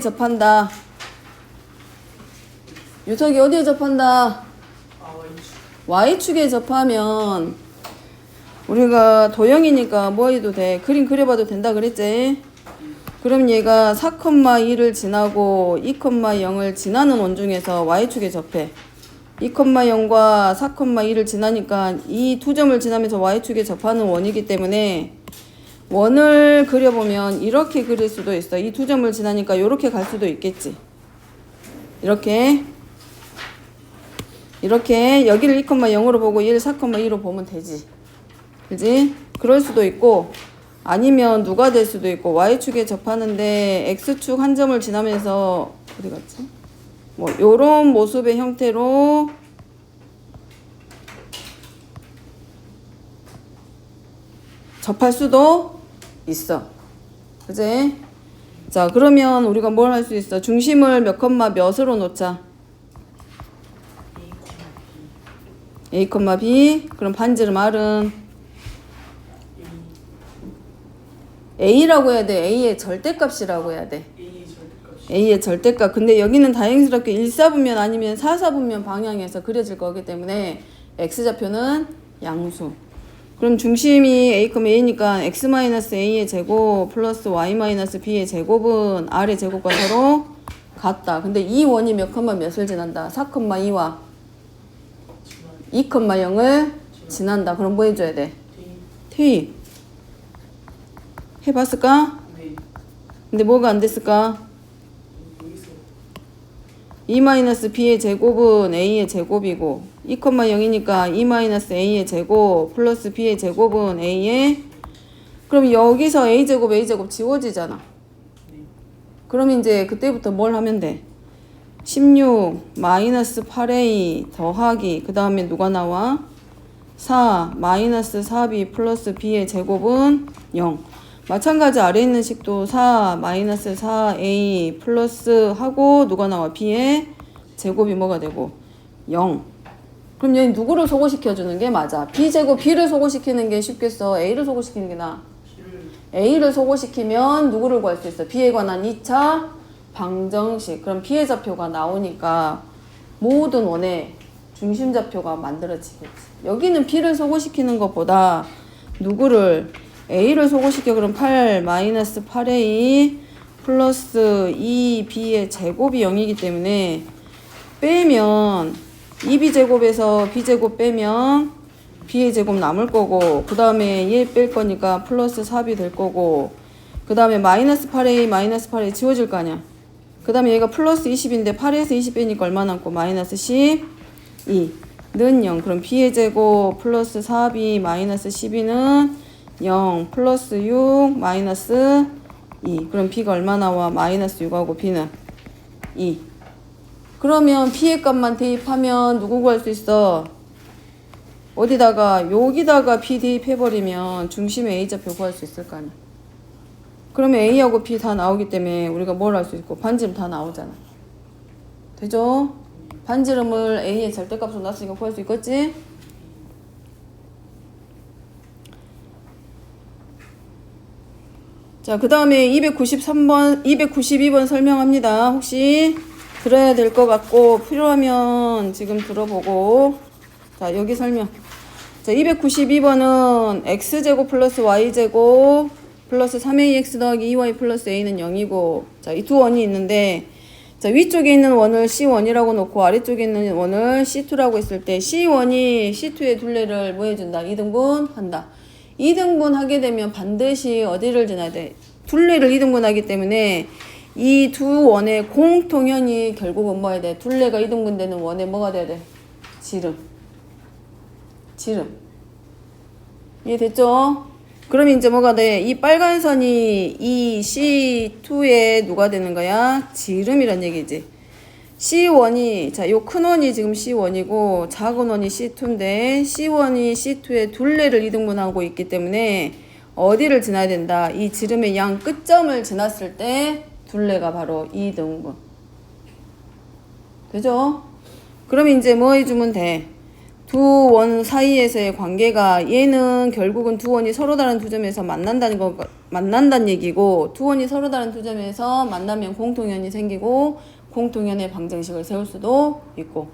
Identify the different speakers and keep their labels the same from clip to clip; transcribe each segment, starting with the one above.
Speaker 1: 접한다. 유석이 어디에 접한다? Y축에 접하면 우리가 도형이니까 뭐 해도 돼? 그림 그려봐도 된다 그랬지? 그럼 얘가 4,2를 지나고 2,0을 지나는 원중에서 Y축에 접해. 2,0과 4,2를 지나니까 이 두 점을 지나면서 Y축에 접하는 원이기 때문에 원을 그려보면 이렇게 그릴 수도 있어. 이 두 점을 지나니까 이렇게 갈 수도 있겠지. 이렇게 여기를 2,0으로 보고 얘를 4,2로 보면 되지. 그지? 그럴 수도 있고 아니면 누가 될 수도 있고 Y축에 접하는데 X축 한 점을 지나면서 어디 갔지? 뭐 요런 모습의 형태로 접할 수도 있어. 그지? 자, 그러면 우리가 뭘 할 수 있어? 중심을 몇 컴마 몇으로 놓자? A, B. 그럼 반지름 R은 A라고 해야 돼. A의 절대값이라고 해야 돼. A의 절대값. 근데 여기는 다행스럽게 1사분면 아니면 4사분면 방향에서 그려질 거기 때문에 X좌표는 양수. 그럼 중심이 A, A니까 X-A의 제곱 플러스 Y-B의 제곱은 R의 제곱과 서로 같다. 근데 이 원이 몇 컴마 몇을 지난다? 4,2와 2,0을 지난다. 그럼 뭐 해줘야 돼? 퇴입. 해봤을까? 근데 뭐가 안 됐을까? E-B의 제곱은 A의 제곱이고 2,0이니까 E-A의 제곱 플러스 B의 제곱은 A의 그럼 여기서 A제곱 지워지잖아. 그럼 이제 그때부터 뭘 하면 돼? 16 마이너스 8A 더하기 그 다음에 누가 나와? 4 마이너스 4B 플러스 B의 제곱은 0. 마찬가지 아래 있는 식도 4 마이너스 4A 플러스 하고 누가 나와? B의 제곱이 뭐가 되고? 0. 그럼 얘 누구를 소거시켜주는 게 맞아? B제곱 B를 소거시키는 게 쉽겠어? A를 소거시키는 게 나아? A를 소거시키면 누구를 구할 수 있어? B에 관한 2차 방정식. 그럼 B의 좌표가 나오니까 모든 원의 중심좌표가 만들어지겠지. 여기는 B를 소거시키는 것보다 누구를 A를 소거시켜. 그럼 8 마이너스 8A 플러스 2B의 제곱이 0이기 때문에 빼면 2B제곱에서 B제곱 빼면 B의 제곱 남을 거고 그 다음에 얘 뺄 거니까 플러스 4B 될 거고 그 다음에 마이너스 8A 지워질 거 아니야. 그 다음에 얘가 플러스 20인데 8에서 20 빼니까 얼마 남고? 마이너스 12는 0. 그럼 B의 제곱 플러스 4B 마이너스 12는 0 플러스 6 마이너스 2. 그럼 B가 얼마 나와? 마이너스 6하고 B는 2. 그러면 B의 값만 대입하면 누구 구할 수 있어? 어디다가 여기다가 B 대입해버리면 중심의 A좌표 구할 수 있을 거 아니야. 그러면 A하고 B 다 나오기 때문에 우리가 뭘 할 수 있고 반지름 다 나오잖아. 되죠? 반지름을 A의 절대값으로 놨으니까 구할 수 있겠지? 자, 그 다음에 292번 설명합니다. 혹시 들어야 될 것 같고 필요하면 지금 들어보고. 자, 여기 설명. 자, 292번은 x제곱 플러스 y제곱 플러스 3ax 더하기 2y 플러스 a는 0이고 자, 이 두 원이 있는데 자, 위쪽에 있는 원을 C1이라고 놓고 아래쪽에 있는 원을 C2라고 했을 때 C1이 C2의 둘레를 뭐 해준다? 2등분 한다. 2등분 하게 되면 반드시 어디를 지나야 돼? 둘레를 2등분 하기 때문에 이 두 원의 공통현이 결국은 뭐 해야 돼? 둘레가 2등분 되는 원에 뭐가 돼야 돼? 지름. 이해됐죠? 그럼 이제 뭐가 돼? 이 빨간 선이 이 C2에 누가 되는 거야? 지름이란 얘기지. C1이, 자, 요 큰 원이 지금 C1이고 작은 원이 C2인데 C1이 C2의 둘레를 이등분하고 있기 때문에 어디를 지나야 된다? 이 지름의 양 끝점을 지났을 때 둘레가 바로 2등분. 되죠? 그럼 이제 뭐 해주면 돼? 두 원 사이에서의 관계가 얘는 결국은 두 원이 서로 다른 두 점에서 만난다는 얘기고, 두 원이 서로 다른 두 점에서 만나면 공통현이 생기고 공통현의 방정식을 세울 수도 있고,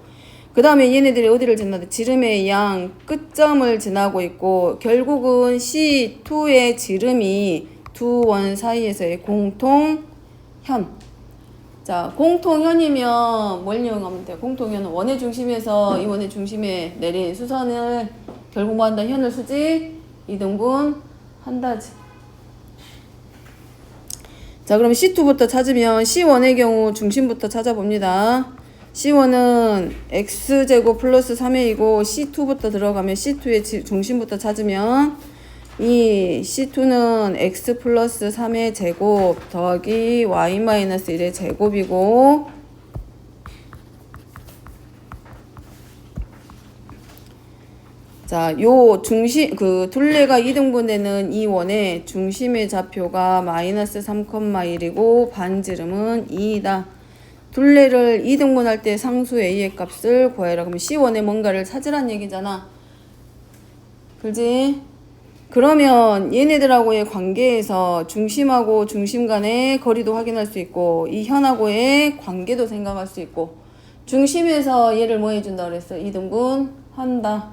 Speaker 1: 그 다음에 얘네들이 어디를 지나다 지름의 양 끝점을 지나고 있고, 결국은 C2의 지름이 두 원 사이에서의 공통현. 자, 공통현이면 뭘 이용하면 돼요? 공통현은 원의 중심에서 이 원의 중심에 내린 수선을 결국 뭐 한다? 현을 수직 이등분 한다지. 자, 그럼 C2부터 찾으면 C1의 경우 중심부터 찾아봅니다. C1은 X제곱 플러스 3A이고 C2부터 들어가면 C2의 중심부터 찾으면 이 C2는 X 플러스 3의 제곱 더하기 Y 마이너스 1의 제곱이고, 자, 요 중심, 둘레가 2등분되는 이 원의 중심의 좌표가 마이너스 3,1이고 반지름은 2이다. 둘레를 2등분할 때 상수 A의 값을 구해라. 그러면 C1의 뭔가를 찾으란 얘기잖아. 그지? 그러면 얘네들하고의 관계에서 중심하고 중심 간의 거리도 확인할 수 있고, 이 현하고의 관계도 생각할 수 있고, 중심에서 얘를 뭐 해준다 그랬어? 2등분 한다.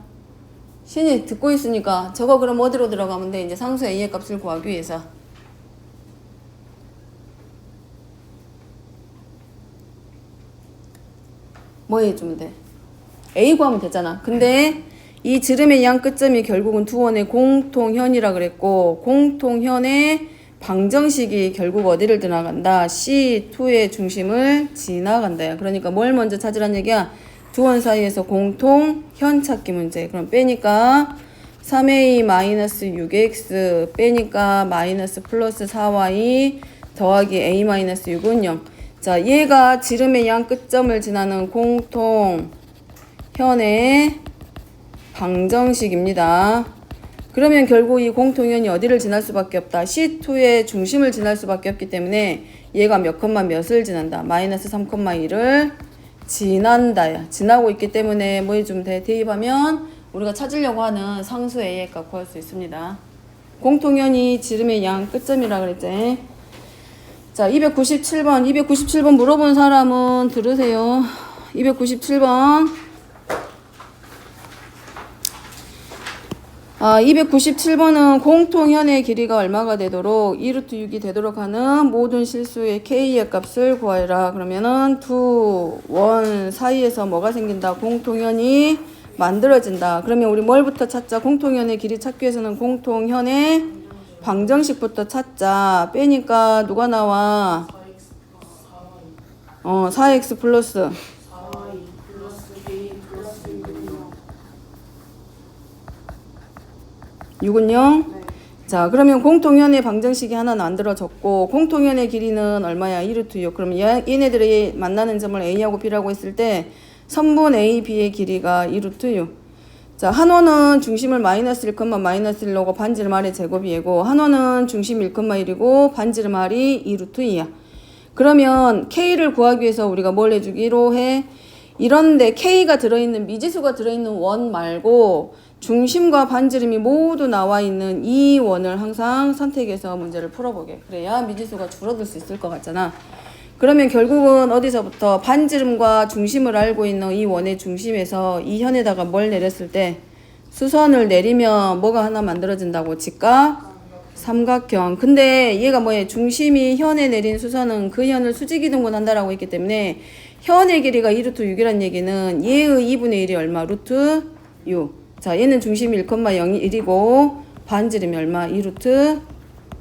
Speaker 1: 신이 듣고 있으니까 저거 그럼 어디로 들어가면 돼? 이제 상수 A의 값을 구하기 위해서. 뭐 해주면 돼? A 구하면 되잖아. 근데 이 지름의 양 끝점이 결국은 두 원의 공통현이라 그랬고, 공통현의 방정식이 결국 어디를 지나간다? C2의 중심을 지나간다. 그러니까 뭘 먼저 찾으란 얘기야? 두 원 사이에서 공통현 찾기 문제. 그럼 빼니까 3A-6X 빼니까 마이너스 플러스 4Y 더하기 A-6은 0. 자, 얘가 지름의 양 끝점을 지나는 공통현의 방정식입니다. 그러면 결국 이 공통현이 어디를 지날 수밖에 없다? C2의 중심을 지날 수밖에 없기 때문에 얘가 몇 컴마 몇을 지난다? 마이너스 3,1을 지난다. 지나고 있기 때문에 뭐 해주면 돼? 대입하면 우리가 찾으려고 하는 상수 A의 값 구할 수 있습니다. 공통현이 지름의 양 끝점이라 그랬지. 자, 297번 물어본 사람은 들으세요. 297번. 297번은 공통현의 길이가 얼마가 되도록 2루트 6이 되도록 하는 모든 실수의 K의 값을 구하라. 그러면은 두 원 사이에서 뭐가 생긴다? 공통현이 만들어진다. 그러면 우리 뭘부터 찾자? 공통현의 길이 찾기 위해서는 공통현의 방정식부터 찾자. 빼니까 누가 나와? 4x 플러스 6은 0? 네. 자, 그러면 공통현의 방정식이 하나 만들어졌고, 공통현의 길이는 얼마야? 2루트 6. 그러면 얘네들이 만나는 점을 A하고 B라고 했을 때 선분 A, B의 길이가 2루트 6. 자, 한 원은 중심을 마이너스 1, 마이너스 1로고 반지름 R의 제곱이고, 한 원은 중심 1,1이고 반지름 R이 2루트 2야. 그러면 K를 구하기 위해서 우리가 뭘 해주기로 해? 이런데 K가 들어있는, 미지수가 들어있는 원 말고 중심과 반지름이 모두 나와 있는 이 원을 항상 선택해서 문제를 풀어보게. 그래야 미지수가 줄어들 수 있을 것 같잖아. 그러면 결국은 어디서부터 반지름과 중심을 알고 있는 이 원의 중심에서 이 현에다가 뭘 내렸을 때 수선을 내리면 뭐가 하나 만들어진다고? 직각 삼각형. 근데 얘가 뭐예요? 중심이 현에 내린 수선은 그 현을 수직이동분 한다라고 했기 때문에 현의 길이가 2루트 6이란 얘기는 얘의 2분의 1이 얼마? 루트 6. 자, 얘는 중심이 1,01이고 반지름이 얼마? 2루트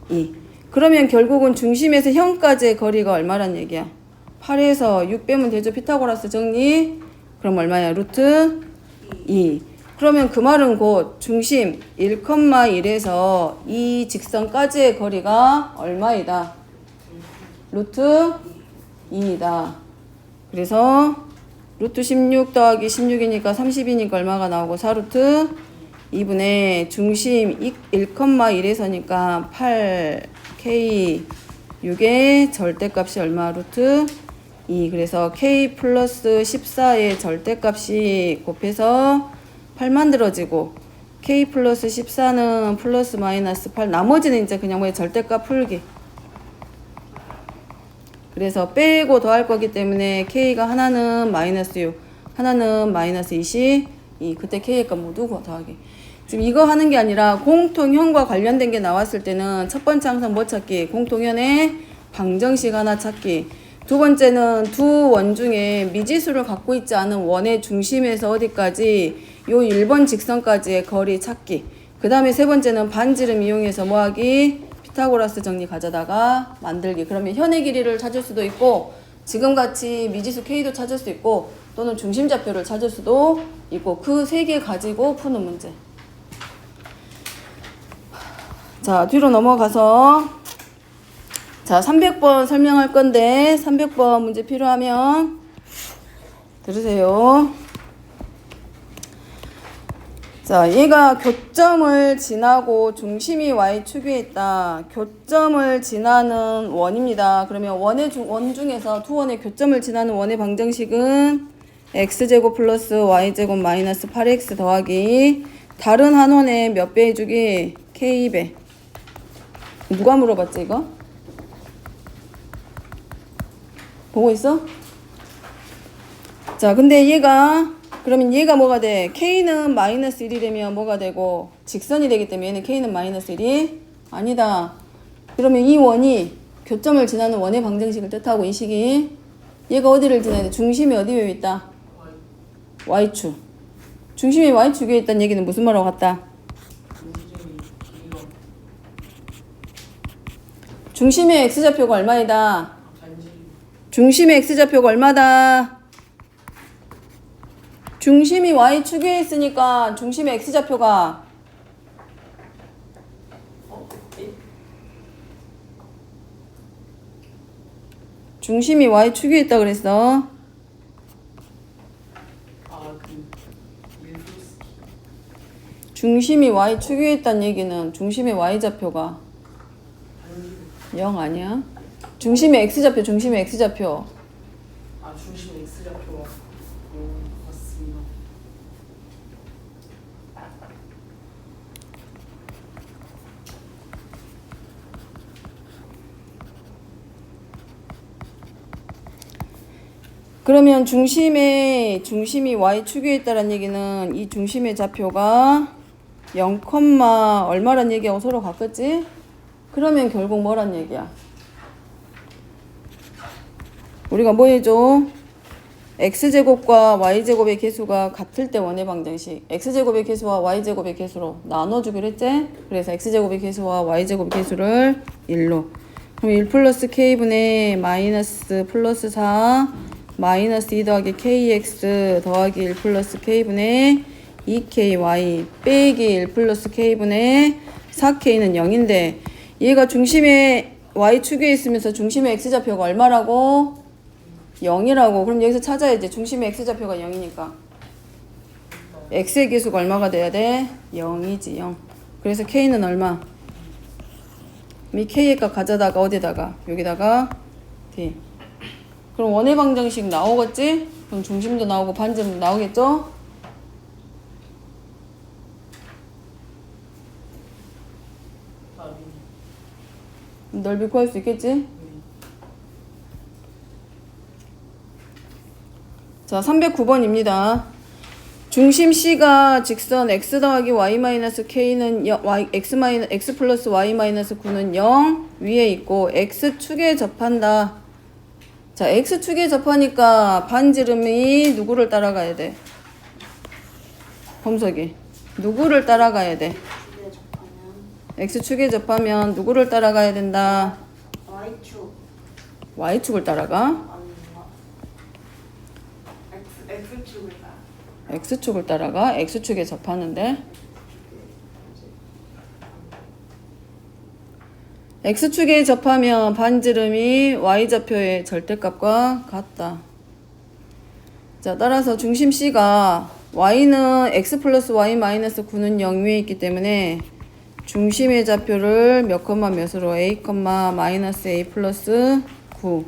Speaker 1: 2. 그러면 결국은 중심에서 현까지의 거리가 얼마란 얘기야? 8에서 6 빼면 되죠. 피타고라스 정리. 그럼 얼마야? 루트 2. 그러면 그 말은 곧 중심 1,1에서 이 직선까지의 거리가 얼마이다? 루트 2이다. 그래서 루트 16 더하기 16이니까 30이니까 얼마가 나오고 4루트 2분의 중심 1,1에서니까 8K 6의 절대값이 얼마? 루트 2. 그래서 K 플러스 14의 절대값이 곱해서 8 만들어지고 k 플러스 14는 플러스 마이너스 8 나머지는 이제 그냥 뭐 절대값 풀기. 그래서 빼고 더할 거기 때문에 k가 하나는 마이너스 6 하나는 마이너스 22 그때 k의 값 모두 더하기. 지금 이거 하는 게 아니라 공통현과 관련된 게 나왔을 때는 첫 번째 항상 뭐 찾기? 공통현의 방정식 하나 찾기. 두 번째는 두 원 중에 미지수를 갖고 있지 않은 원의 중심에서 어디까지 요 1번 직선까지의 거리 찾기. 그 다음에 세 번째는 반지름 이용해서 뭐하기? 피타고라스 정리 가져다가 만들기. 그러면 현의 길이를 찾을 수도 있고 지금같이 미지수 k도 찾을 수 있고 또는 중심좌표를 찾을 수도 있고 그 세 개 가지고 푸는 문제. 자, 뒤로 넘어가서 자, 300번 설명할 건데 300번 문제 필요하면 들으세요. 자, 얘가 교점을 지나고 중심이 y축에 있다. 교점을 지나는 원입니다. 그러면 원 중에서 두 원의 교점을 지나는 원의 방정식은 x제곱 플러스 y제곱 마이너스 8x 더하기 다른 한 원의 몇 배 해주기? k배. 누가 물어봤지 이거? 보고 있어? 자, 근데 그러면 얘가 뭐가 돼? k는 마이너스 1이 되면 뭐가 되고 직선이 되기 때문에 얘는 k는 마이너스 1이 아니다. 그러면 이 원이 교점을 지나는 원의 방정식을 뜻하고 이 식이 얘가 어디를 지나야 돼? 중심이 어디 위에 있다? y축. 중심이 y축 위에 있다는 얘기는 무슨 말하고 같다? 중심의 x좌표가 얼마이다? 중심의 x좌표가 얼마다? 중심이 y축에 있으니까 중심의 x좌표가 중심이 y축에 있다 그랬어. 중심이 y축에 있다는 얘기는 중심의 y좌표가 0 아니야? 중심의 x좌표, 중심의 x좌표.
Speaker 2: 아, 중심의 x좌표가 맞습니다.
Speaker 1: 그러면 중심이 y축에 있다는 얘기는 이 중심의 좌표가 0, 얼마란 얘기하고 서로 같겠지? 그러면 결국 뭐란 얘기야? 우리가 뭐 해줘? x제곱과 y제곱의 개수가 같을 때 원의 방정식. x제곱의 개수와 y제곱의 개수로 나눠주기로 했지? 그래서 x제곱의 개수와 y제곱의 개수를 1로. 그럼 1 플러스 k분의 마이너스 플러스 4 마이너스 2 더하기 kx 더하기 1 플러스 k분의 2ky 빼기 1 플러스 k분의 4k는 0인데 얘가 중심의 y축에 있으면서 중심의 x좌표가 얼마라고? 0이라고. 그럼 여기서 찾아야지. 중심의 x좌표가 0이니까 x의 개수가 얼마가 돼야 돼? 0이지. 0. 그래서 k는 얼마? 이 k의 값 가져다가 어디다가? 여기다가 d. 그럼 원의 방정식 나오겠지? 그럼 중심도 나오고 반지름도 나오겠죠? 넓이 구할 수 있겠지? 자, 309번입니다. 중심 C가 직선 x 더하기 y-k는 x 플러스 y-9는 0 위에 있고 x축에 접한다. 자, x축에 접하니까 반지름이 누구를 따라가야 돼? 범석이. 누구를 따라가야 돼? x축에 접하면 누구를 따라가야 된다?
Speaker 3: y축.
Speaker 1: y축을 따라가?
Speaker 3: x축을 따라.
Speaker 1: x축을 따라가? x축에 접하는데? x축에 접하면 반지름이 y좌표의 절대값과 같다. 자, 따라서 중심 C가 y는 x 플러스 y 마이너스 9는 0 위에 있기 때문에 중심의 좌표를 몇 콤마 몇으로 a, 마이너스 a 플러스 9.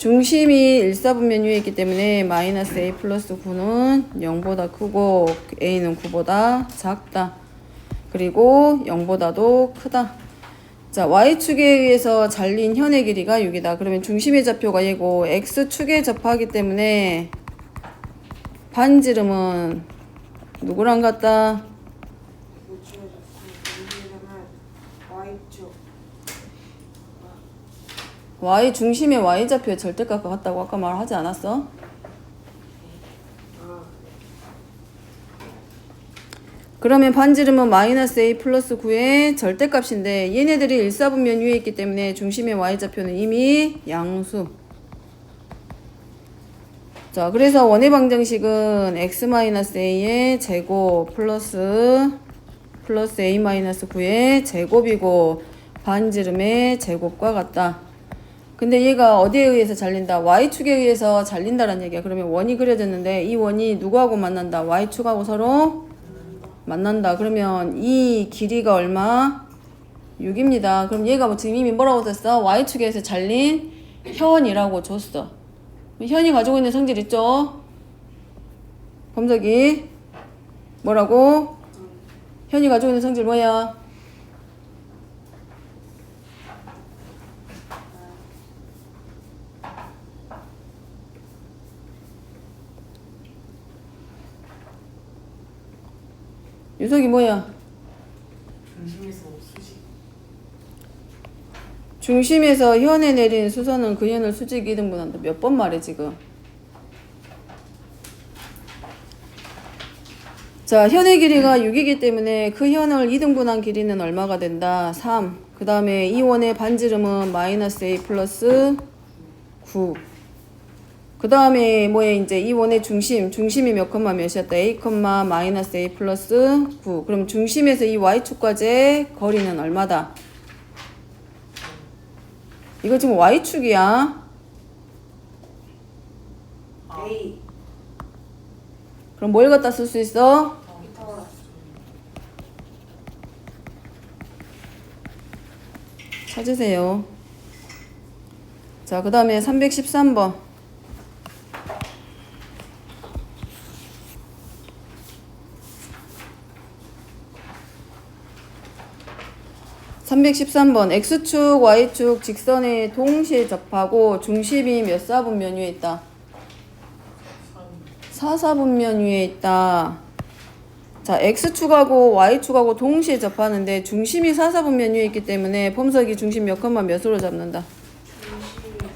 Speaker 1: 중심이 1, 4분면 위에 있기 때문에 마이너스 a 플러스 9는 0보다 크고 a는 9보다 작다. 그리고 0보다도 크다. 자, y축에 의해서 잘린 현의 길이가 6이다. 그러면 중심의 좌표가 얘고 x축에 접하기 때문에 반지름은 누구랑 같다?
Speaker 3: 우측에 접수는 Y축.
Speaker 1: y 중심의 y좌표의 절대값과 같다고 아까 말하지 않았어? 그러면 반지름은 마이너스 a 플러스 9의 절대값인데 얘네들이 1, 4분면 위에 있기 때문에 중심의 y좌표는 이미 양수. 자, 그래서 원의 방정식은 x-a의 제곱 플러스 a-9의 제곱이고 반지름의 제곱과 같다. 근데 얘가 어디에 의해서 잘린다? y축에 의해서 잘린다라는 얘기야. 그러면 원이 그려졌는데 이 원이 누구하고 만난다? y축하고 서로 만난다. 그러면 이 길이가 얼마? 6입니다. 그럼 얘가 뭐 지금 이미 뭐라고 썼어? y축에서 잘린 현이라고 줬어. 현이 가지고 있는 성질 있죠? 범석이 뭐라고? 현이 가지고 있는 성질 뭐야? 유석이 뭐야?
Speaker 2: 중심에서 수직.
Speaker 1: 중심에서 현에 내린 수선은 그 현을 수직 2등분한다. 몇 번 말해 지금? 자, 현의 길이가 6이기 때문에 그 현을 2등분한 길이는 얼마가 된다? 3. 그 다음에 이 원의 반지름은 마이너스 a 플러스 9. 그 다음에 뭐에 이제 이 원의 중심이 몇 컴마 몇이었다? a 컴마 마이너스 a 플러스 9. 그럼 중심에서 이 y축까지의 거리는 얼마다? 이거 지금 y축이야.
Speaker 3: A.
Speaker 1: 그럼 뭘 갖다 쓸 수 있어?
Speaker 3: 피타고라스.
Speaker 1: 찾으세요. 자, 그 다음에 313번. 313번 x축, y축 직선에 동시에 접하고 중심이 몇 사분면 위에 있다? 4사분면 위에 있다. 자, x축하고 y축하고 동시에 접하는데 중심이 4사분면 위에 있기 때문에 폼석이 중심 몇 컴마 몇으로 잡는다?
Speaker 3: 중심이 4분면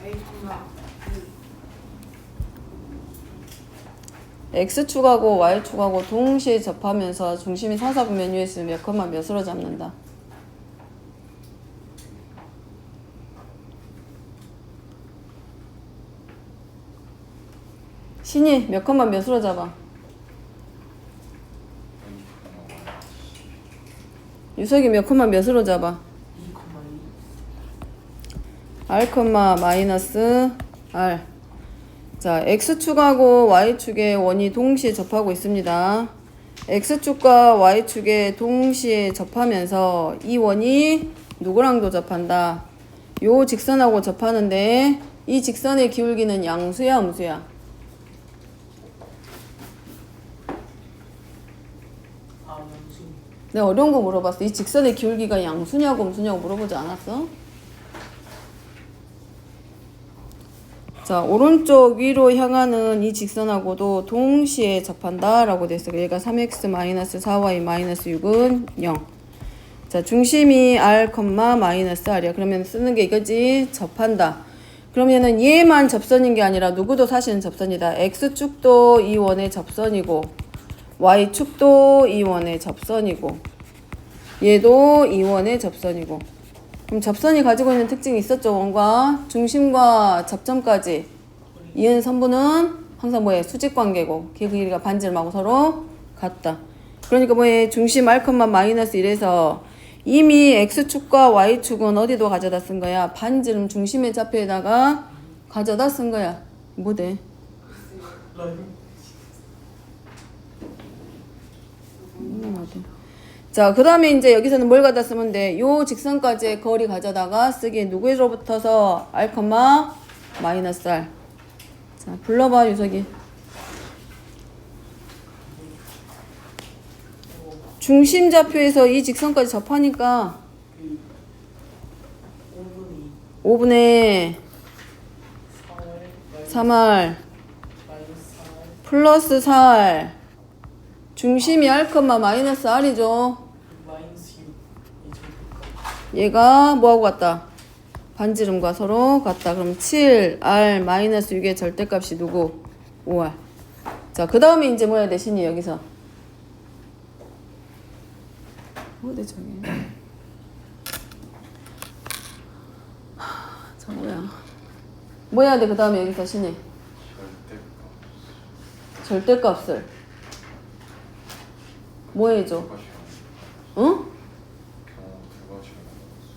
Speaker 3: 위에 있으면 A,
Speaker 1: x축하고 y축하고 동시에 접하면서 중심이 4사분면 위에 있으면 몇 컴마 몇으로 잡는다? 신이 몇 컴마 몇으로 잡아? 유석이 몇 컴마 몇으로 잡아?
Speaker 2: 2,2.
Speaker 1: r 컴마 마이너스 r. 자, x축하고 y축의 원이 동시에 접하고 있습니다. x축과 y축에 동시에 접하면서 이 원이 누구랑도 접한다? 요 직선하고 접하는데 이 직선의 기울기는 양수야, 음수야?
Speaker 2: 양수.
Speaker 1: 내가 어려운 거 물어봤어. 이 직선의 기울기가 양수냐고 음수냐고 물어보지 않았어? 자, 오른쪽 위로 향하는 이 직선하고도 동시에 접한다 라고 돼 있어. 얘가 3x-4y-6은 0. 자, 중심이 r, 마이너스 r이야. 그러면 쓰는 게 이거지. 접한다. 그러면은 얘만 접선인 게 아니라 누구도 사실은 접선이다. x축도 이 원의 접선이고 y축도 이 원의 접선이고 얘도 이 원의 접선이고. 그럼 접선이 가지고 있는 특징이 있었죠. 원과 중심과 접점까지 이은 선분은 항상 뭐예요? 수직관계고 그 길이가 반지름하고 서로 같다. 그러니까 뭐예요? 중심 r, 마이너스 1에서 이미 x축과 y축은 어디도 가져다 쓴 거야? 반지름 중심의 좌표에다가 가져다 쓴 거야. 뭐 돼? 자, 그 다음에 이제 여기서는 뭘 갖다 쓰면 돼? 요 직선까지의 거리 가져다가 쓰기에 누구로부터서 R, 마이너스 R. 자, 불러봐, 유석이. 중심좌표에서 이 직선까지 접하니까 5분의 3R 플러스 4R 중심이 R, 마이너스 R이죠.
Speaker 2: 마이너스 6
Speaker 1: 얘가 뭐하고 같다? 반지름과 서로 같다. 그럼 7R 마이너스 6의 절대값이 누구? 5R. 자, 그 다음에 이제 뭐야 대신이 여기서 어디 저기 자 뭐 해야 돼? 그 다음에 여기서 신이 절대값을 뭐 해줘? 응?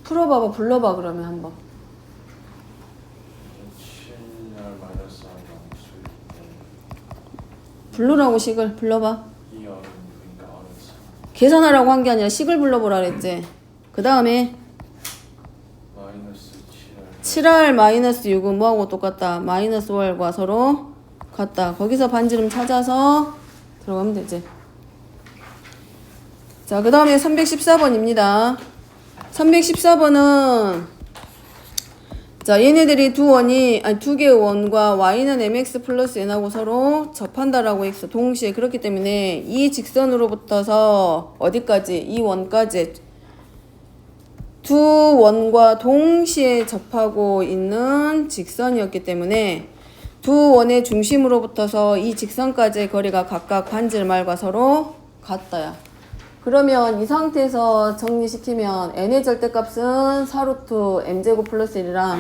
Speaker 1: 풀어봐봐. 불러봐 그러면 한번. 불러라고 식을 불러봐. 계산하라고 한 게 아니라 식을 불러보라 그랬지. 그 다음에 7R 마이너스 6은 뭐하고 똑같다? 마이너스 5R과 서로 같다. 거기서 반지름 찾아서 들어가면 되지. 자, 그 다음에 314번입니다. 314번은 자, 얘네들이 두 개의 원과 y는 mx 플러스 n하고 서로 접한다라고 했어. 동시에. 그렇기 때문에 이 직선으로부터서 어디까지? 이 원까지 두 원과 동시에 접하고 있는 직선이었기 때문에 두 원의 중심으로부터서 이 직선까지의 거리가 각각 반지름 r과 서로 같다야. 그러면 이 상태에서 정리시키면 n의 절대값은 4루트 m제곱 플러스 1이랑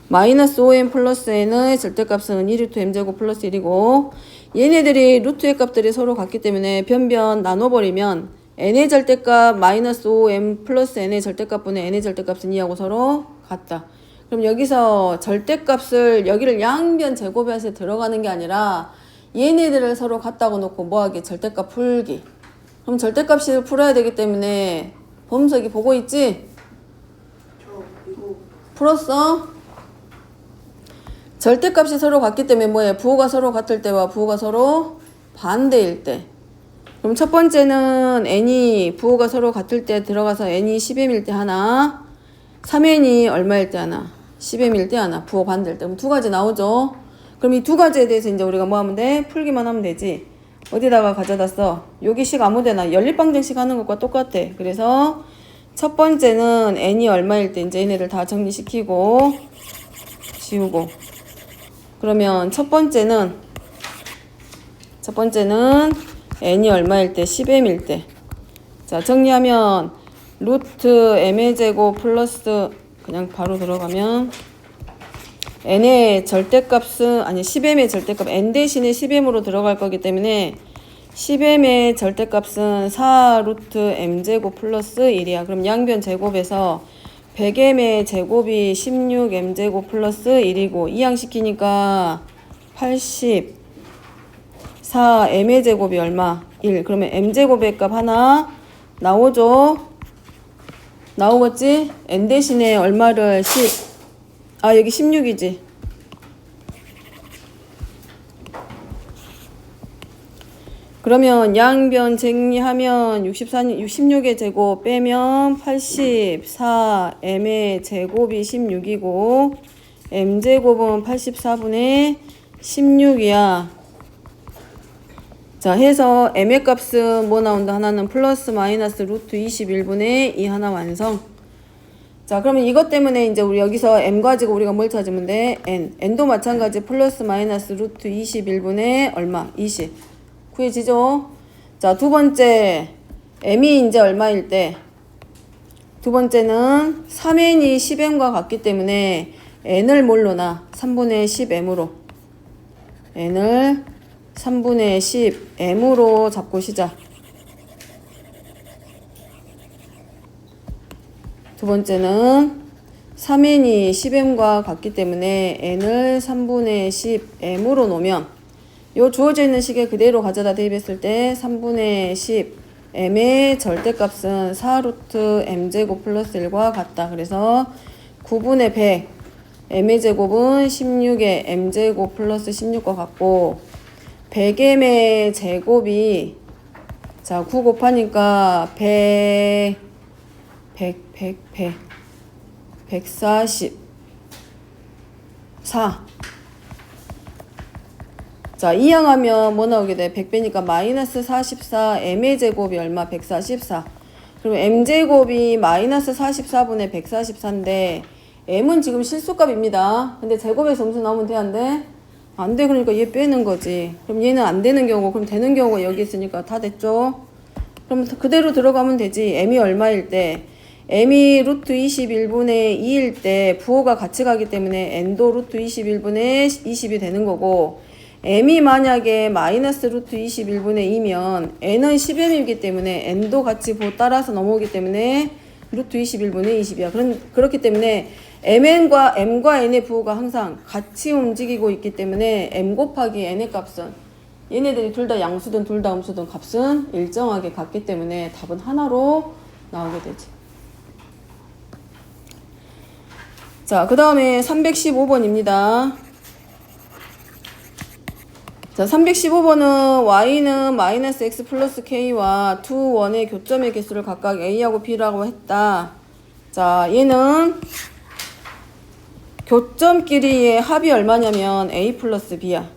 Speaker 1: 마이너스 5m 플러스 n의 절대값은 2루트 m제곱 플러스 1이고 얘네들이 루트의 값들이 서로 같기 때문에 변변 나눠버리면 n의 절대값 마이너스 5m 플러스 n의 절대값분의 n의 절대값은 2하고 서로 같다. 그럼 여기서 절대값을 여기를 양변 제곱해서 들어가는 게 아니라 얘네들을 서로 같다고 놓고 뭐하기? 절대값 풀기. 그럼 절대값을 풀어야 되기 때문에 범석이 보고 있지?
Speaker 3: 저 이거
Speaker 1: 풀었어? 절대값이 서로 같기 때문에 뭐해? 부호가 서로 같을 때와 부호가 서로 반대일 때. 그럼 첫 번째는 n이 부호가 서로 같을 때 들어가서 n이 10m일 때 하나, 3n이 얼마일 때 하나, 10m일 때 하나, 부호 반대일 때. 그럼 두 가지 나오죠? 그럼 이 두 가지에 대해서 이제 우리가 뭐 하면 돼? 풀기만 하면 되지. 어디다가 가져다 써? 여기 식 아무데나 연립방정식 하는 것과 똑같아. 그래서 첫 번째는 n이 얼마일 때 이제 얘네들 다 정리시키고 지우고 그러면 첫 번째는 n이 얼마일 때? 10m일 때. 자, 정리하면 루트 m의 제곱 플러스 그냥 바로 들어가면 n의 절대값은 아니 10m의 절대값 n 대신에 10m으로 들어갈 거기 때문에 10m의 절대값은 4 루트 m제곱 플러스 1이야. 그럼 양변 제곱에서 100m의 제곱이 16m제곱 플러스 1이고 이항시키니까 84m의 제곱이 얼마? 1. 그러면 m제곱의 값 하나 나오죠? 나오겠지? n 대신에 얼마를 여기 16이지. 그러면 양변 정리하면 16의 제곱 빼면 84m의 제곱이 16이고 m제곱은 84분의 16이야. 자, 해서 m의 값은 뭐 나온다? 하나는 플러스 마이너스 루트 21분의 2 하나 완성. 자, 그러면 이것 때문에 이제 우리 여기서 m 가지고 우리가 뭘 찾으면 돼? n도 마찬가지 플러스 마이너스 루트 21분의 얼마? 20. 구해지죠? 자, 두 번째 m이 이제 얼마일 때? 두 번째는 3n이 10m과 같기 때문에 n을 뭘로 놔? 3분의 10m으로. n을 3분의 10m으로 잡고 시작. 두 번째는 3n이 10m과 같기 때문에 n을 3분의 10m으로 놓으면 요 주어져 있는 식에 그대로 가져다 대입했을 때 3분의 m의 절대값은 4루트 m제곱 플러스 1과 같다. 그래서 9분의 100 m의 제곱은 16의 m제곱 플러스 16과 같고 100m의 제곱이 자 9 곱하니까 144. 자 이항하면 뭐 나오게 돼? 100배니까 마이너스 44 m의 제곱이 얼마? 144. 그럼 m제곱이 마이너스 44분의 144인데 m은 지금 실수값입니다. 근데 제곱의 점수 나오면 돼, 안 돼? 안 돼. 그러니까 얘 빼는 거지. 그럼 얘는 안 되는 경우, 그럼 되는 경우가 여기 있으니까 다 됐죠? 그럼 그대로 들어가면 되지. m이 얼마일 때? m이 루트 21분의 2일 때 부호가 같이 가기 때문에 n도 루트 21분의 20이 되는 거고 m이 만약에 마이너스 루트 21분의 2면 n은 10m이기 때문에 n도 같이 부호 따라서 넘어오기 때문에 루트 21분의 20이야. 그렇기 때문에 m과 n의 부호가 항상 같이 움직이고 있기 때문에 m 곱하기 n의 값은 얘네들이 둘 다 양수든 둘 다 음수든 값은 일정하게 같기 때문에 답은 하나로 나오게 되지. 자, 그 다음에 315번입니다. 자, 315번은 y는 마이너스 x 플러스 k와 두 원의 교점의 개수를 각각 a하고 b라고 했다. 자, 얘는 교점끼리의 합이 얼마냐면 a 플러스 b야.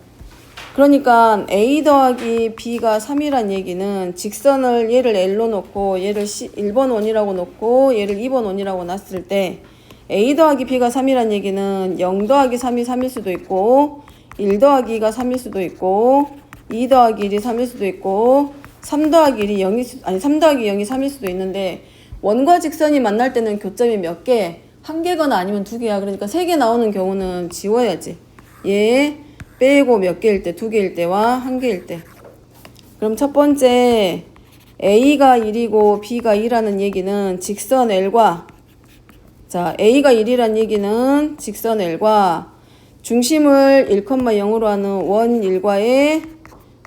Speaker 1: 그러니까 a 더하기 b가 3이란 얘기는 직선을 얘를 L로 놓고 얘를 1번 원이라고 놓고 얘를 2번 원이라고 놨을 때 a 더하기 b가 3이란 얘기는 0 더하기 3이 3일 수도 있고 1 더하기 2가 3일 수도 있고 2 더하기 1이 3일 수도 있고 3 더하기 1이 0이 3 더하기 0이 3일 수도 있는데 원과 직선이 만날 때는 교점이 몇 개? 한 개거나 아니면 두 개야. 그러니까 세 개 나오는 경우는 지워야지. 얘 빼고 몇 개일 때, 두 개일 때와 한 개일 때. 그럼 첫 번째 A가 1이고 B가 2라는 얘기는 직선 L과 자 A가 1이란 얘기는 직선 L과 중심을 1,0으로 하는 원 1과의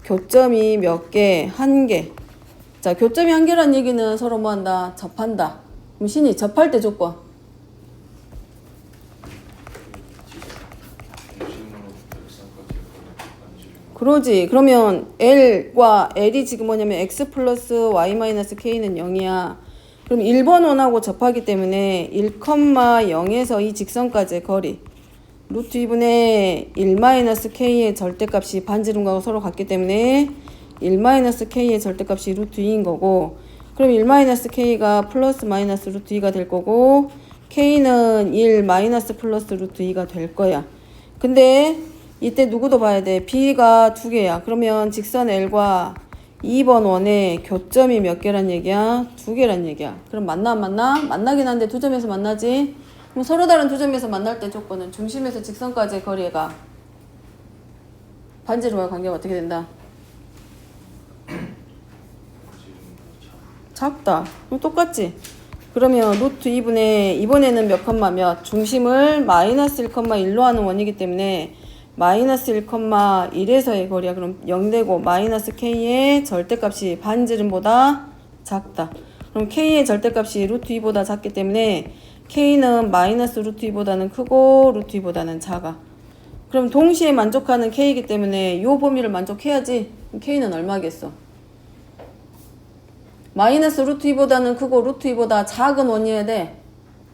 Speaker 1: 교점이 몇 개? 한 개. 자 교점이 한 개란 얘기는 서로 뭐 한다? 접한다. 그럼 신이 접할 때 조건. 그러지. 그러면 L과 L이 지금 뭐냐면 X 플러스 Y 마이너스 K는 0이야. 그럼 1번 원하고 접하기 때문에 1,0에서 이 직선까지의 거리 루트 2분의 1 마이너스 K의 절대값이 반지름과 서로 같기 때문에 1 마이너스 K의 절대값이 루트 2인 거고 그럼 1 마이너스 K가 플러스 마이너스 루트 2가 될 거고 K는 1 마이너스 플러스 루트 2가 될 거야. 근데 이때 누구도 봐야 돼. B가 두 개야. 그러면 직선 L과 2번 원의 교점이 몇 개란 얘기야? 두 개란 얘기야. 그럼 만나 안 만나? 만나긴 한데 두 점에서 만나지? 그럼 서로 다른 두 점에서 만날 때 조건은 중심에서 직선까지의 거리가 반지름과 관계가 어떻게 된다? 작다. 그럼 똑같지? 그러면 루트 2분의 이번에는 몇 컴마 몇? 중심을 마이너스 1,1로 하는 원이기 때문에 마이너스 1,1에서의 거리야. 그럼 0되고 마이너스 K의 절대값이 반지름보다 작다. 그럼 K의 절대값이 루트 2보다 작기 때문에 K는 마이너스 루트 2보다는 크고 루트 2보다는 작아. 그럼 동시에 만족하는 K이기 때문에 이 범위를 만족해야지. 그럼 K는 얼마겠어? 마이너스 루트 2보다는 크고 루트 2보다 작은 원이어야 돼.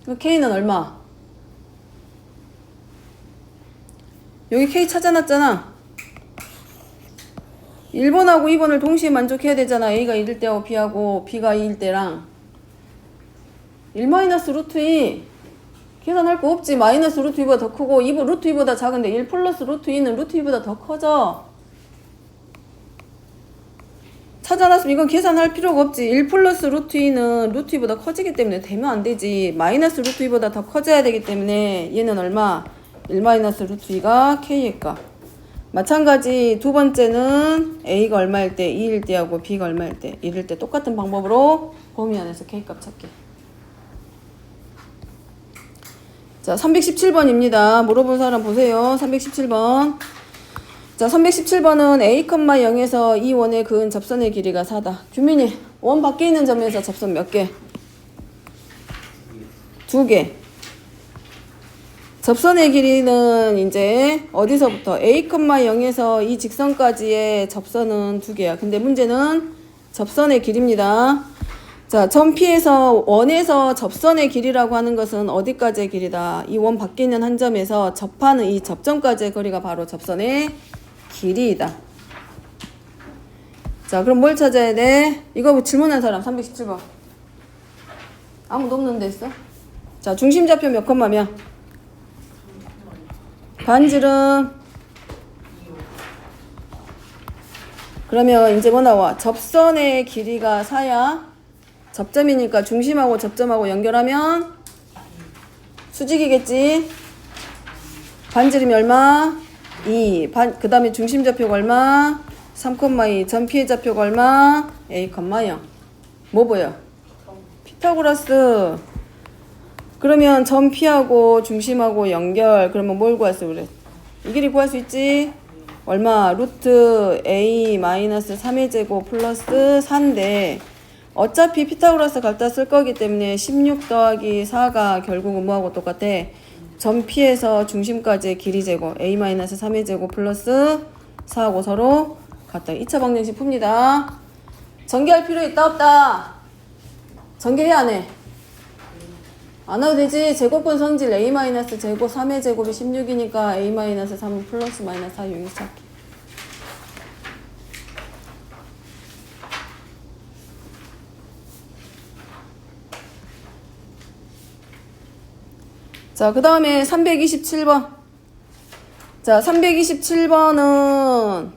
Speaker 1: 그럼 K는 얼마? 여기 K 찾아놨잖아. 1번하고 2번을 동시에 만족해야 되잖아. A가 1일 때하고 B하고 B가 2일 때랑 1 마이너스 루트 2 계산할 거 없지. 마이너스 루트 2보다 더 크고 2 루트 2보다 작은데 1 플러스 루트 2는 루트 2보다 더 커져. 찾아놨으면 이건 계산할 필요가 없지. 1 플러스 루트 2는 루트 2보다 커지기 때문에 되면 안 되지. 마이너스 루트 2보다 더 커져야 되기 때문에 얘는 얼마? 1 마이너스 루트 2가 K의 값. 마찬가지 두 번째는 A가 얼마일 때 2일 때하고 B가 얼마일 때 1일 때 똑같은 방법으로 범위 안에서 K 값 찾기. 자 317번입니다. 물어본 사람 보세요. 317번. 자 317번은 A, 0에서 이 원의 그은 접선의 길이가 4다. 규민이 원 밖에 있는 점에서 접선 몇 개? 2개. 접선의 길이는 이제 어디서부터 A,0에서 이 직선까지의 접선은 2개야. 근데 문제는 접선의 길이입니다. 자, 점 P에서 원에서 접선의 길이라고 하는 것은 어디까지의 길이다? 이 원 밖에 있는 한 점에서 접하는 이 접점까지의 거리가 바로 접선의 길이이다. 자, 그럼 뭘 찾아야 돼? 이거 질문한 사람 317번. 아무도 없는 데 있어? 자, 중심좌표 몇 콤마면? 반지름. 그러면 이제 뭐 나와? 접선의 길이가 4야. 접점이니까 중심하고 접점하고 연결하면 수직이겠지. 반지름이 얼마? 2. 그 다음에 중심좌표가 얼마? 3,2. 점 P의 좌표가 얼마? A,0. 뭐 보여? 피타고라스. 그러면 점 P하고 중심하고 연결. 그러면 뭘 구할 수 그래? 이 길이 구할 수 있지? 얼마? 루트 A 마이너스 3의 제곱 플러스 4인데 어차피 피타고라스 갖다 쓸 거기 때문에 16 더하기 4가 결국은 뭐하고 똑같아? 점 P에서 중심까지의 길이 제곱 A 마이너스 3의 제곱 플러스 4하고 서로 같다. 2차 방정식 풉니다. 전개할 필요 있다 없다? 전개해 안 해? 안 해도 되지. 제곱분 성질 A 마이너스 제곱 3의 제곱이 16이니까 A 마이너스 3 플러스 마이너스 4 여기서 찾기. 자, 그 다음에 327번. 자, 327번은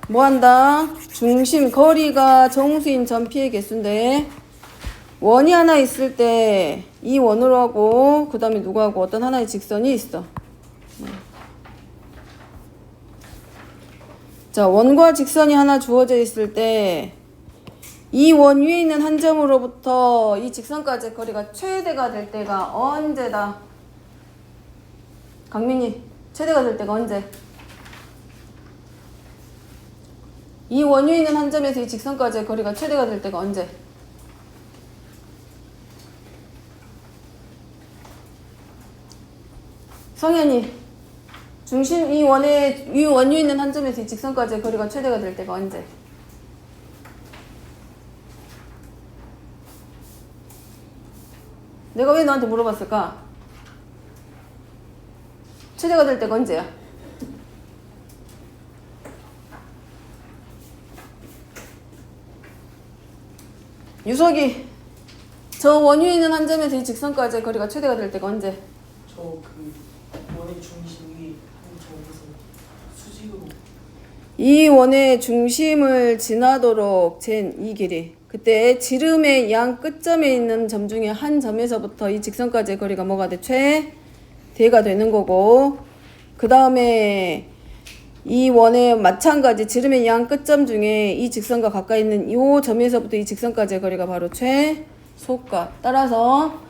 Speaker 1: 뭐 한다? 중심, 거리가 정수인 점 P의 개수인데, 원이 하나 있을 때, 이 원으로 하고, 그 다음에 누구 하고 어떤 하나의 직선이 있어. 자, 원과 직선이 하나 주어져 있을 때, 이 원 위에 있는 한 점으로부터 이 직선까지의 거리가 최대가 될 때가 언제다? 강민이, 최대가 될 때가 언제? 이 원 위에 있는 한 점에서 이 직선까지의 거리가 최대가 될 때가 언제? 성현이, 중심 이 원 위에 있는 한 점에서 이 직선까지의 거리가 최대가 될 때가 언제? 내가 왜 너한테 물어봤을까? 최대가 될 때가 언제야? 유석이, 저 원 위에 있는 한 점에서 이 직선까지의 거리가 최대가 될 때가 언제?
Speaker 2: 저 그 원의 중심이 한 점에서 수직으로
Speaker 1: 이 원의 중심을 지나도록 잰 이 길이. 그때 지름의 양 끝점에 있는 점 중에 한 점에서부터 이 직선까지의 거리가 뭐가 돼? 최대가 되는 거고, 그 다음에 이 원의 마찬가지 지름의 양 끝점 중에 이 직선과 가까이 있는 이 점에서부터 이 직선까지의 거리가 바로 최소값. 따라서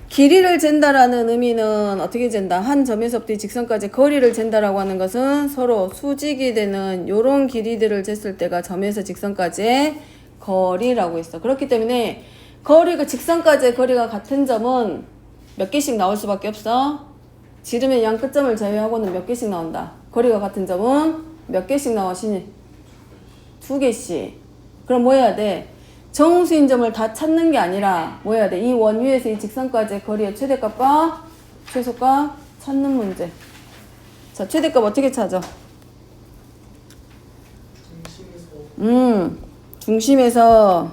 Speaker 1: 길이를 잰다라는 의미는 어떻게 잰다? 한 점에서부터 이 직선까지 거리를 잰다라고 하는 것은 서로 수직이 되는 요런 길이들을 쟀을 때가 점에서 직선까지의 거리라고 했어. 그렇기 때문에 거리가 직선까지의 거리가 같은 점은 몇 개씩 나올 수밖에 없어. 지름의 양 끝점을 제외하고는 몇 개씩 나온다. 거리가 같은 점은 몇 개씩 나와, 신이? 2개씩. 그럼 뭐 해야 돼? 정수인 점을 다 찾는 게 아니라 뭐 해야 돼? 이 원 위에서 이 직선까지의 거리의 최대값과 최소값 찾는 문제. 자, 최대값 어떻게 찾아? 중심에서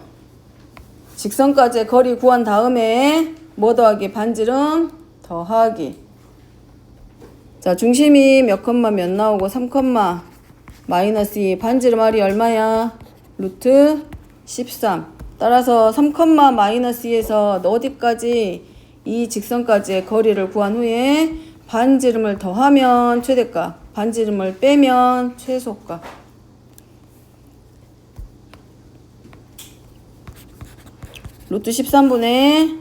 Speaker 1: 직선까지의 거리 구한 다음에 뭐 더하기? 반지름 더하기. 자, 중심이 몇 컴마 몇 나오고 3 컴마 마이너스 2. 반지름 R이 얼마야? 루트 13. 따라서 3 컴마 마이너스 2에서 어디까지? 이 직선까지의 거리를 구한 후에 반지름을 더하면 최대값, 반지름을 빼면 최소값. 루트 13분의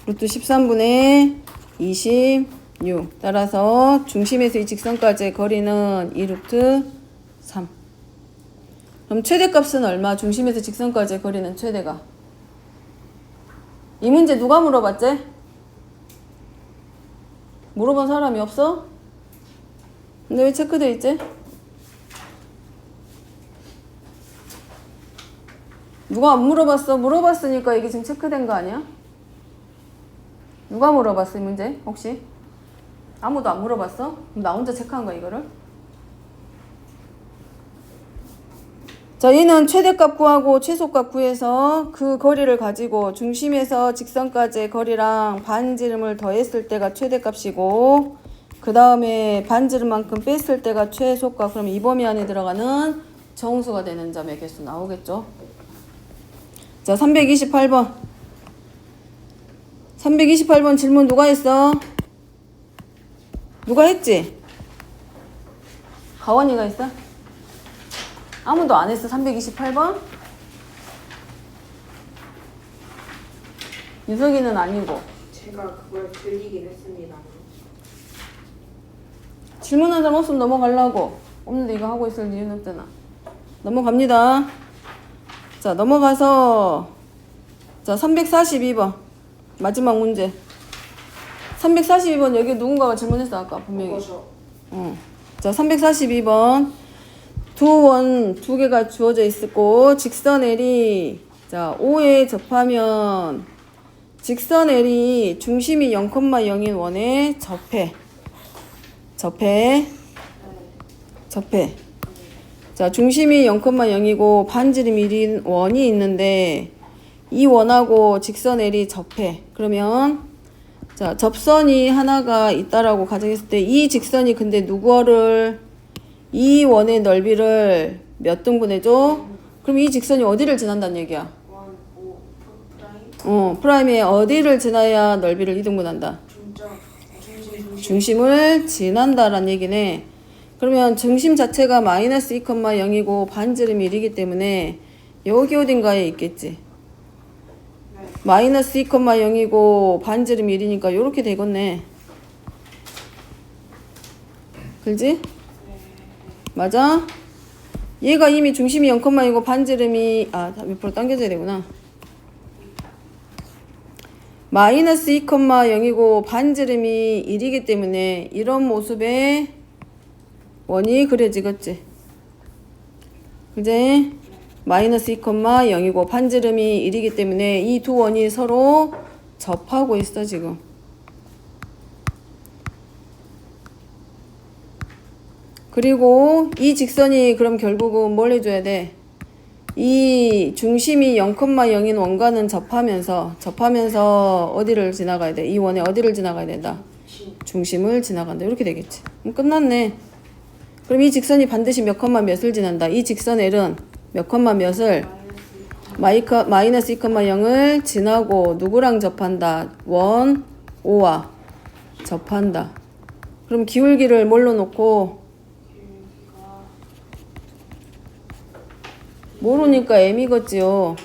Speaker 1: 루트 13분의 26. 따라서 중심에서 이 직선까지의 거리는 2루트 3. 그럼 최대값은 얼마? 중심에서 직선까지의 거리는 최대가. 이 문제 누가 물어봤지? 물어본 사람이 없어? 근데 왜 체크돼 있지? 누가 안 물어봤어? 물어봤으니까 이게 지금 체크된 거 아니야? 누가 물어봤어 이 문제? 혹시? 아무도 안 물어봤어? 그럼 나 혼자 체크한 거야 이거를? 자, 얘는 최대값 구하고 최소값 구해서 그 거리를 가지고 중심에서 직선까지의 거리랑 반지름을 더했을 때가 최대값이고 그 다음에 반지름만큼 뺐을 때가 최소값. 그럼 이 범위 안에 들어가는 정수가 되는 점의 개수 나오겠죠? 자, 328번. 328번 질문 누가 했어? 누가 했지? 가원이가 했어? 아무도 안 했어? 328번? 유석이는 아니고.
Speaker 3: 제가 그걸 들리긴 했습니다.
Speaker 1: 질문한 사람 없으면 넘어가려고. 없는데 이거 하고 있을 이유는 없잖아. 넘어갑니다. 자, 넘어가서 자 342번 마지막 문제. 342번 여기 누군가가 질문했어 아까 분명히. 자 342번 두 원 두 개가 주어져 있고 직선 L이 자 5에 접하면 직선 L이 중심이 0,0인 원에 접해. 자 중심이 0,0이고 반지름이 1인 원이 있는데 이 원하고 직선 L이 접해. 그러면 자 접선이 하나가 있다라고 가정했을 때 이 직선이 근데 누구를 이 원의 넓이를 몇 등분해줘? 그럼 이 직선이 어디를 지난다는 얘기야?
Speaker 3: 1, 5, 프라임?
Speaker 1: 프라임에 어디를 지나야 넓이를 2등분한다? 중심을 지난다라는 얘기네. 그러면 중심 자체가 마이너스 2,0이고 반지름이 1이기 때문에 여기 어딘가에 있겠지. 마이너스 2,0이고 반지름이 1이니까 요렇게 되겠네. 그지? 맞아? 얘가 이미 중심이 0,이고 반지름이 옆으로 당겨져야 되구나. 마이너스 2,0이고 반지름이 1이기 때문에 이런 모습의 원이 그려지겠지. 그제? 마이너스 2,0이고 반지름이 1이기 때문에 이 두 원이 서로 접하고 있어 지금. 그리고 이 직선이 그럼 결국은 뭘 해줘야 돼? 이 중심이 0,0인 원과는 접하면서 어디를 지나가야 돼? 이 원에 어디를 지나가야 된다? 중심을 지나간다. 이렇게 되겠지. 그럼 끝났네. 그럼 이 직선이 반드시 몇 컴마 몇을 지난다. 이 직선 L은 몇 컴마 몇을 마이너스 2,0을 지나고 누구랑 접한다? 원 5와 접한다. 그럼 기울기를 뭘로 놓고 모르니까 M이겠지요.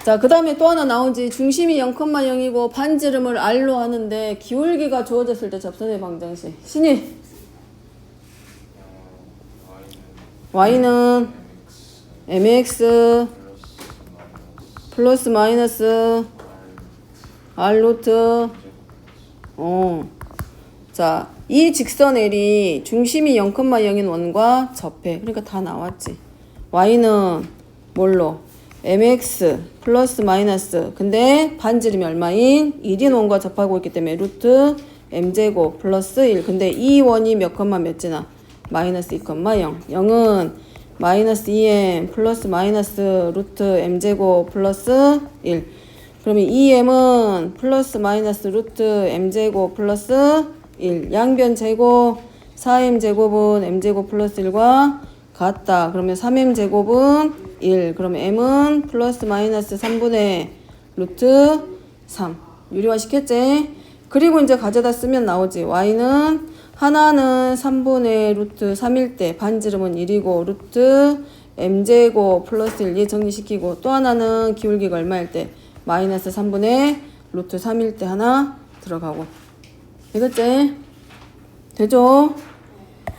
Speaker 1: 자, 그 다음에 또 하나 나오지. 중심이 0,0이고 반지름을 R로 하는데 기울기가 주어졌을 때 접선의 방정식. 신이 Y는 mx 플러스 마이너스 R 루트 자, 이 직선 L이 중심이 0,0인 원과 접해. 그러니까 다 나왔지. Y는 뭘로? mx 플러스 마이너스 근데 반지름이 얼마인? 1인 원과 접하고 있기 때문에 루트 m제곱 플러스 1 근데 이 원이 몇 컴마 몇 지나? 마이너스 2,0 0은 마이너스 2m 플러스 마이너스 루트 m제곱 플러스 1 그러면 2m은 플러스 마이너스 루트 m제곱 플러스 1 양변 제곱 4m제곱은 m제곱 플러스 1과 같다. 그러면 3m제곱은 1 그러면 m은 플러스 마이너스 3분의 루트 3 유리화 시켰지? 그리고 이제 가져다 쓰면 나오지. y는 하나는 3분의 루트 3일 때 반지름은 1이고 루트 m제곱 플러스 1 얘 정리시키고 또 하나는 기울기가 얼마일 때 마이너스 3분의 루트 3일 때 하나 들어가고. 이거지? 되죠?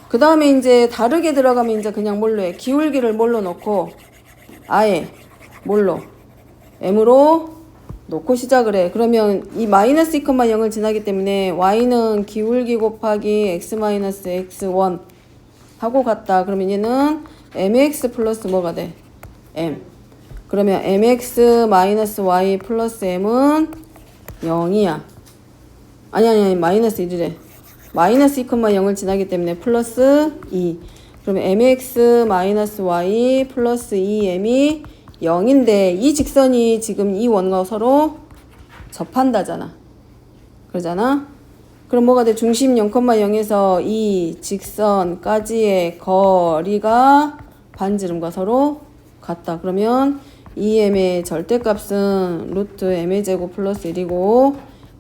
Speaker 1: 그 다음에 이제 다르게 들어가면 이제 그냥 뭘로 해? 기울기를 뭘로 놓고 아예 뭘로? m으로 놓고 시작을 해. 그러면 이 마이너스 2,0을 지나기 때문에 y는 기울기 곱하기 x 마이너스 x1 하고 갔다. 그러면 얘는 mx 플러스 뭐가 돼? m. 그러면 mx 마이너스 y 플러스 m은 0이야. 아니 마이너스 1이래. 마이너스 2,0을 지나기 때문에 플러스 2. 그러면 mx 마이너스 y 플러스 2m이 0인데 이 직선이 지금 이 원과 서로 접한다잖아. 그러잖아? 그럼 뭐가 돼? 중심 0,0에서 이 직선까지의 거리가 반지름과 서로 같다. 그러면 2m의 절대값은 루트 m의 제곱 플러스 1이고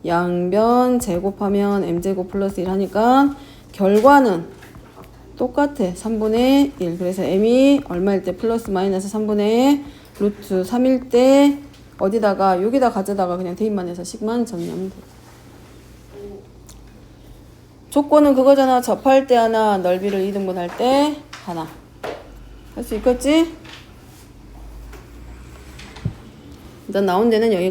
Speaker 1: 양변 제곱하면 m제곱 플러스 1 하니까 결과는 똑같아. 3분의 1. 그래서 m이 얼마일 때 플러스 마이너스 3분의 루트 3일 때 어디다가 여기다 가져다가 그냥 대입만 해서 식만 정리하면 돼. 조건은 그거잖아. 접할 때 하나, 넓이를 2등분 할 때 하나. 할 수 있겠지? 일단 나온 데는 여기까지.